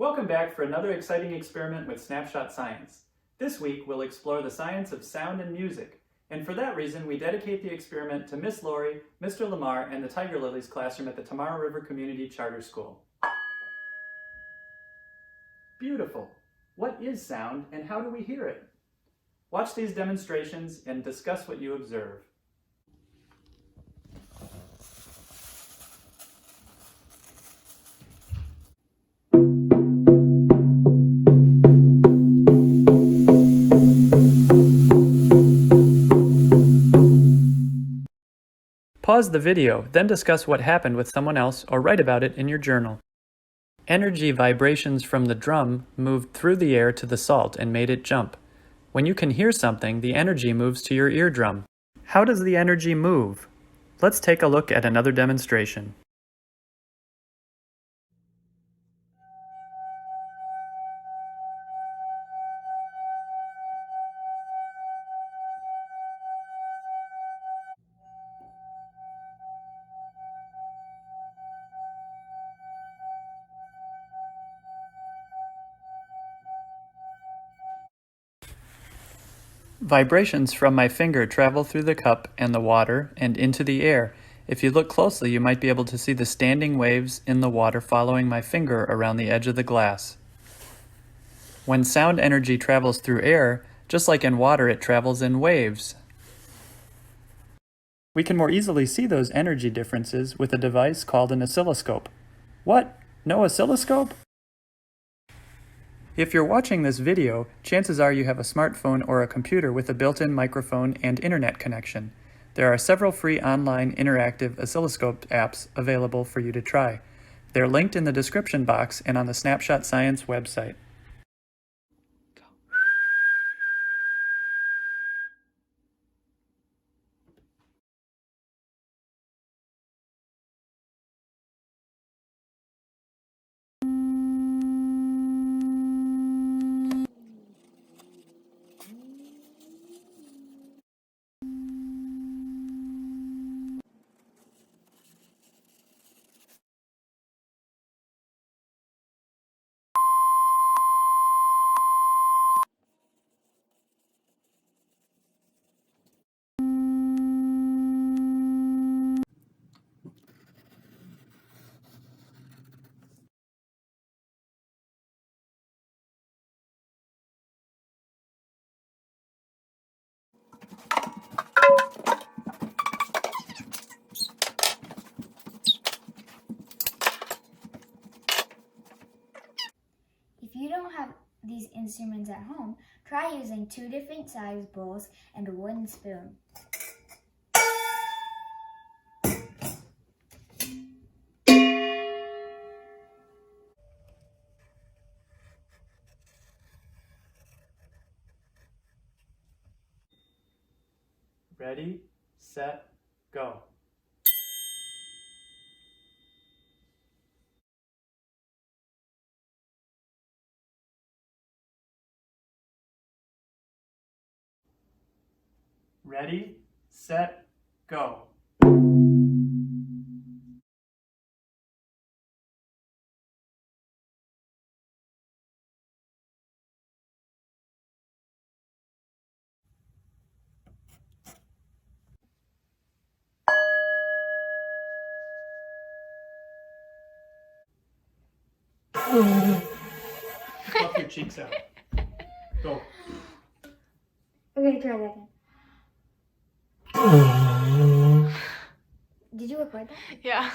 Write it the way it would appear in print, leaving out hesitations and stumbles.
Welcome back for another exciting experiment with Snapshot Science. This week we'll explore the science of sound and music, and for that reason we dedicate the experiment to Miss Lori, Mr. Lamar, and the Tiger Lilies classroom at the Tamara River Community Charter School. Beautiful! What is sound and how do we hear it? Watch these demonstrations and discuss what you observe. Pause the video, then discuss what happened with someone else or write about it in your journal. Energy vibrations from the drum moved through the air to the salt and made it jump. When you can hear something, the energy moves to your eardrum. How does the energy move? Let's take a look at another demonstration. Vibrations from my finger travel through the cup and the water and into the air. If you look closely, you might be able to see the standing waves in the water following my finger around the edge of the glass. When sound energy travels through air, just like in water, it travels in waves. We can more easily see those energy differences with a device called an oscilloscope. What? No oscilloscope? If you're watching this video, chances are you have a smartphone or a computer with a built-in microphone and internet connection. There are several free online interactive oscilloscope apps available for you to try. They're linked in the description box and on the Snapshot Science website. If you don't have these instruments at home, try using 2 different size bowls and a wooden spoon. Ready, set, go. Ready, set, go. Puff your cheeks out. Go. Okay, try that again. Did you record that? Yeah.